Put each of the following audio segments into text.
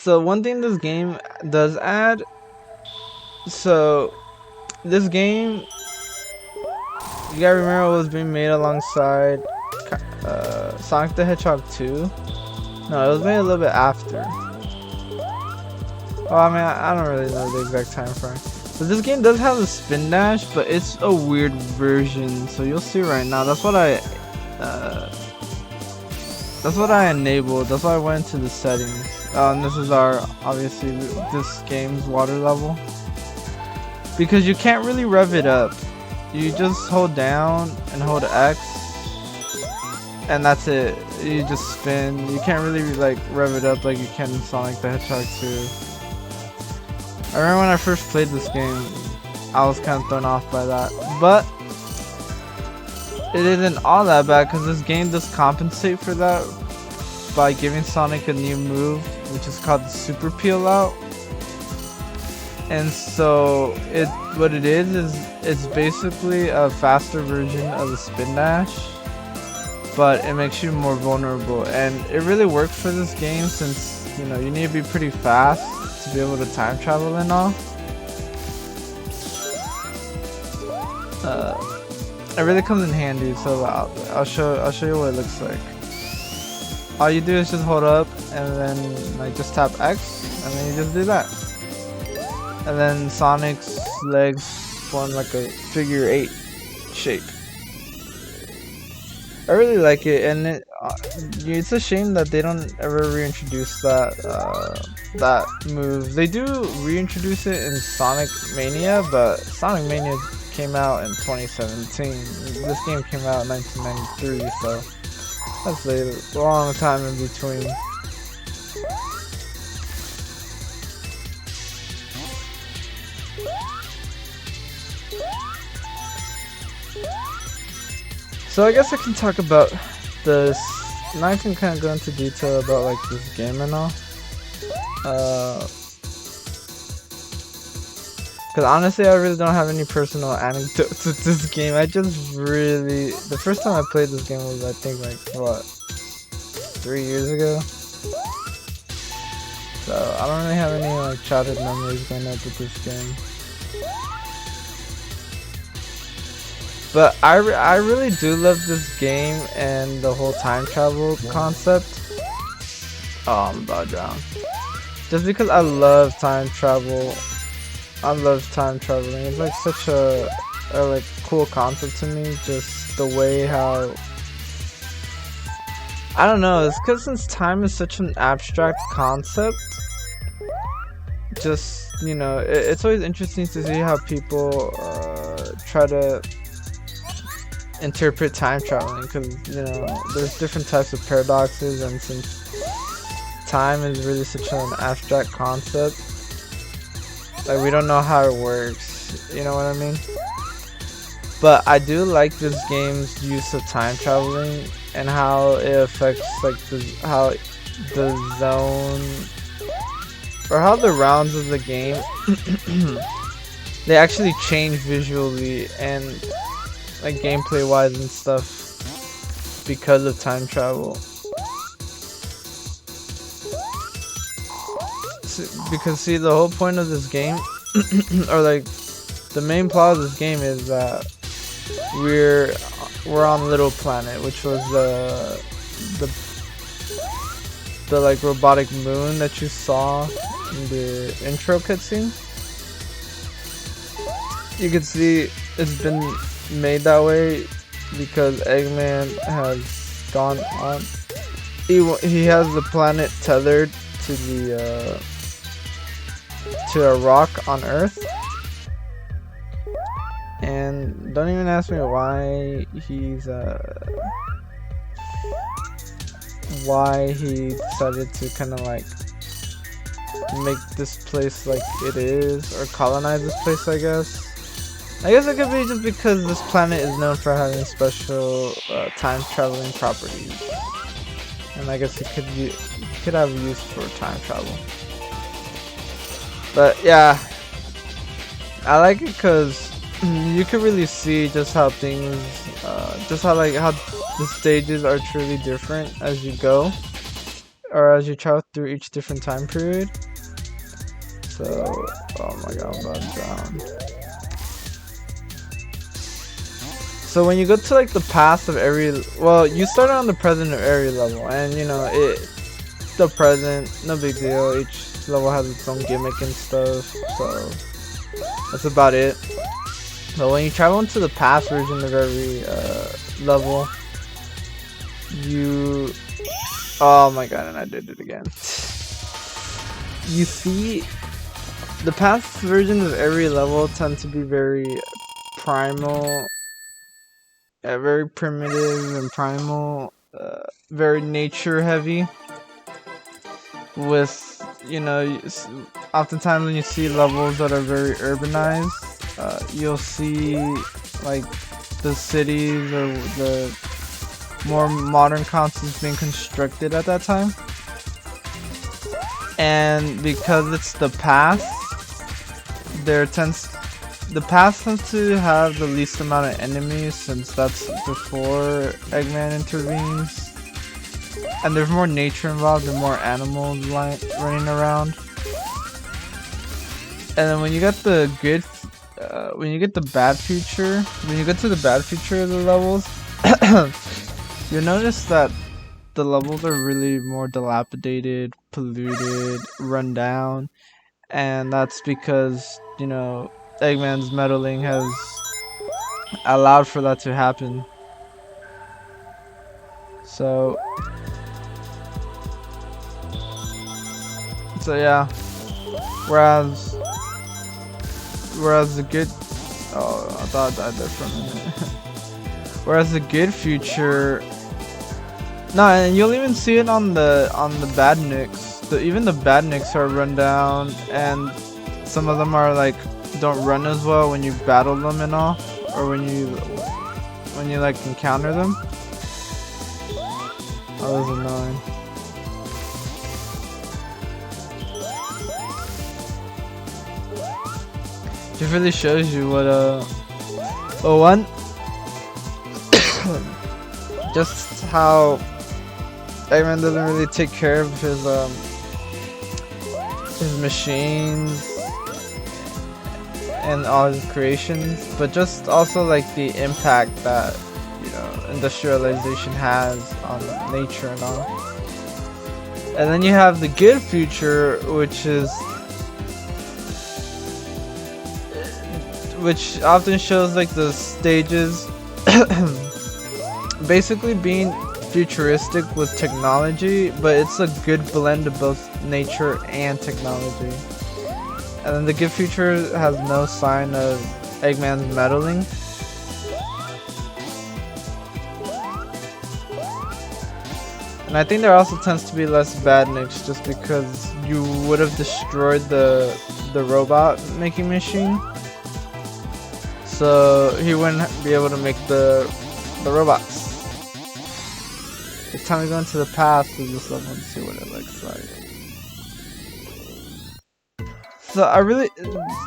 So one thing this game does add, so this game, you gotta remember it was being made alongside Sonic the Hedgehog 2. No, it was made a little bit after. Oh, I mean, I don't really know the exact time frame. But this game does have a spin dash, but it's a weird version. So you'll see right now. That's what I enabled. That's why I went into the settings. And this is our, obviously, this game's water level. Because you can't really rev it up. You just hold down and hold X. And that's it. You just spin. You can't really like rev it up like you can in Sonic the Hedgehog 2. I remember when I first played this game, I was kind of thrown off by that. But it isn't all that bad because this game does compensate for that by giving Sonic a new move, which is called the Super Peel Out. And so what it is it's basically a faster version of the Spin Dash, but it makes you more vulnerable. And it really works for this game since, you know, you need to be pretty fast to be able to time travel and all. It really comes in handy, so I'll show you what it looks like. All you do is just hold up and then like just tap X and then you just do that. And then Sonic's legs form like a figure 8 shape. I really like it, and it's a shame that they don't ever reintroduce that move. They do reintroduce it in Sonic Mania, but Sonic Mania came out in 2017. This game came out in 1993, so that's a long time in between. So I guess I can talk about this. Now I can kind of go into detail about like this game and all. Because honestly, I really don't have any personal anecdotes with this game. I just really, the first time I played this game was, I think, like what, 3 years ago. So I don't really have any like childhood memories going up with this game. But I really do love this game and the whole time travel concept. Oh, I'm about to drown. Just because I love time travel. I love time traveling. It's like such a like cool concept to me. Just the way how, I don't know. It's because since time is such an abstract concept. Just, you know, it's always interesting to see how people try to interpret time traveling, because, you know, there's different types of paradoxes, and since time is really such an abstract concept, like we don't know how it works, you know what I mean? But I do like this game's use of time traveling and how it affects like how the zone or how the rounds of the game they actually change visually and like gameplay wise and stuff because of time travel. Because see, the whole point of this game or like the main plot of this game is that we're on Little Planet, which was the like robotic moon that you saw in the intro cutscene. You can see it's been made that way because Eggman has gone on. He has the planet tethered to the to a rock on Earth, and don't even ask me why he decided to kind of like make this place like it is, or colonize this place. I guess it could be just because this planet is known for having special time traveling properties, and I guess it could have use for time travel. But yeah, I like it because you can really see just how things, how the stages are truly different as you go. or as you travel through each different time period. So, oh my god, I'm about to drown. So when you go to like the past of every, well, you start on the present of every level, and you know the present, no big deal. Each level has its own gimmick and stuff, so that's about it. But when you travel into the past version of every level, you, oh my god, and I did it again. You see, the past versions of every level tend to be very primal, very primitive and primal, very nature heavy. With, you know, oftentimes when you see levels that are very urbanized, you'll see like the cities or the more modern concepts being constructed at that time. And because it's the past, the past tends to have the least amount of enemies, since that's before Eggman intervenes. And there's more nature involved and more animals running around. And then when you get the good, when you get the bad future, when you get to the bad future of the levels, you'll notice that the levels are really more dilapidated, polluted, run down, and that's because, you know, Eggman's meddling has allowed for that to happen. So yeah, whereas the good, oh, I thought I died there for a minute. Whereas the good future, no, and you'll even see it on the badniks. Even the badniks are run down, and some of them are like don't run as well when you battle them and all, or when you like encounter them. That was annoying. It really shows you what one, just how Eggman doesn't really take care of his machines and all his creations, but just also like the impact that, you know, industrialization has on nature and all. And then you have the good future, which often shows like the stages basically being futuristic with technology, but it's a good blend of both nature and technology. And then the good future has no sign of Eggman's meddling. And I think there also tends to be less badniks, just because you would have destroyed the robot making machine, so he wouldn't be able to make the robots. It's time to go into the past of this level and see what it looks like.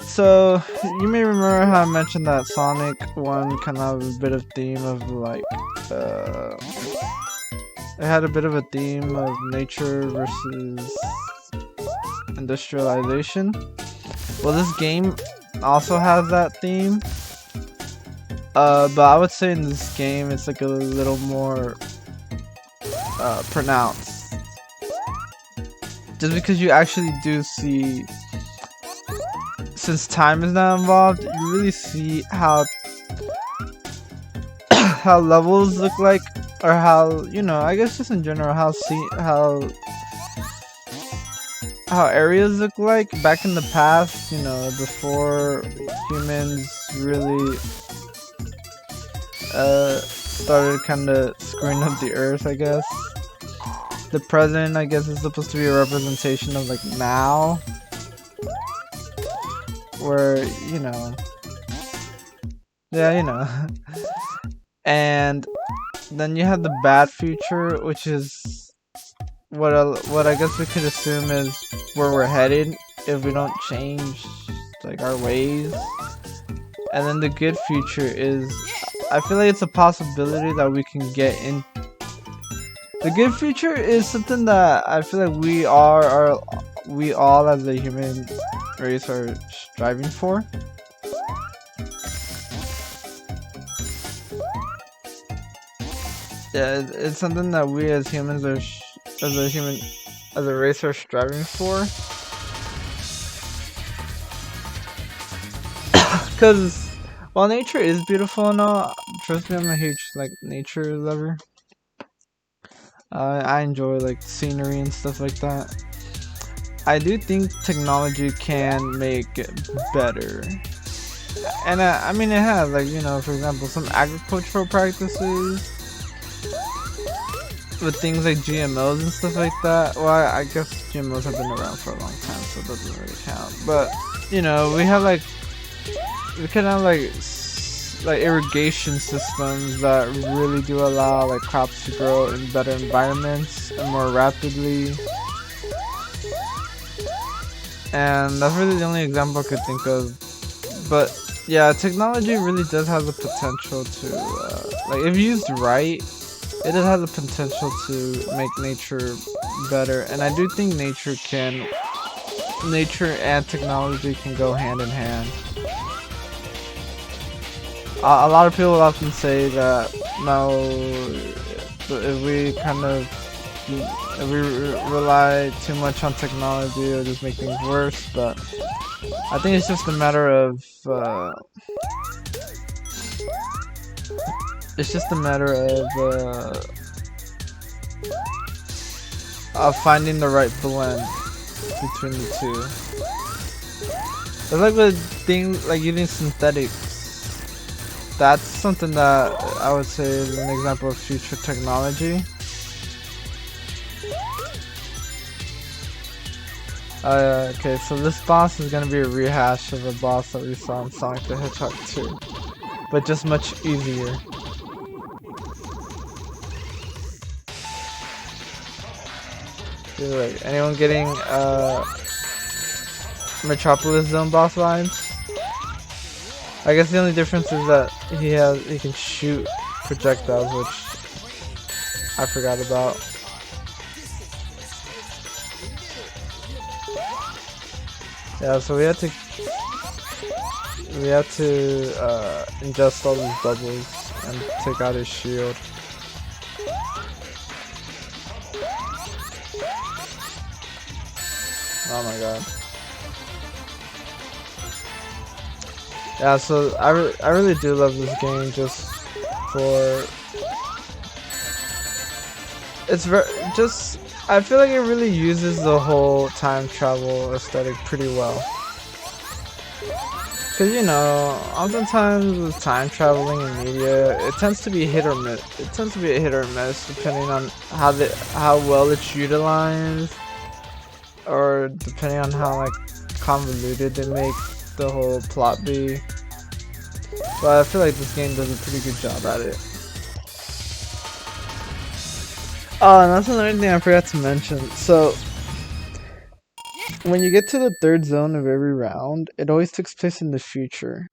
So you may remember how I mentioned that Sonic 1 kind of have a bit of theme of like, it had a bit of a theme of nature versus industrialization. Well, this game also has that theme, but I would say in this game it's like a little more pronounced, just because you actually do see, since time is not involved, you really see how how levels look like, or how, you know, I guess just in general how areas look like back in the past, you know, before humans really started kind of screwing up the earth, I guess. The present, I guess, is supposed to be a representation of like now, where, you know, yeah, you know. And then you have the bad future, which is what I guess we could assume is where we're headed if we don't change like our ways. And then the good future is, I feel like it's a possibility that we can get in, The good future is something that I feel like we all as a human race are striving for. Yeah, it's something that we as humans are as a race are striving for. Because while nature is beautiful and all, trust me, I'm a huge like nature lover. I enjoy like scenery and stuff like that. I do think technology can make it better, and I mean it has, like, you know, for example, some agricultural practices with things like GMOs and stuff like that. Well, I guess GMOs have been around for a long time, so it doesn't really count. But you know, we can have like irrigation systems that really do allow like crops to grow in better environments and more rapidly. And that's really the only example I could think of. But yeah, technology really does have the potential to, like, if used right, it does have the potential to make nature better. And I do think nature and technology can go hand in hand. A lot of people often say that no, if we rely too much on technology, it'll just make things worse. But I think it's just a matter of finding the right blend between the two. It's like with things like using synthetics. That's something that I would say is an example of future technology. Okay, so this boss is gonna be a rehash of a boss that we saw in Sonic the Hedgehog 2, but just much easier. Like, anyone getting Metropolis Zone boss vibes? I guess the only difference is that he can shoot projectiles, which I forgot about. Yeah, so we had to ingest all these bubbles and take out his shield. Oh my god. Yeah, so I really do love this game just for I feel like it really uses the whole time travel aesthetic pretty well. Cause you know, oftentimes with time traveling in media, it tends to be hit or miss. It tends to be a hit or miss depending on how well it's utilized, or depending on how like convoluted they make the whole plot be. But I feel like this game does a pretty good job at it. Oh, and that's another thing I forgot to mention. So, when you get to the third zone of every round, it always takes place in the future.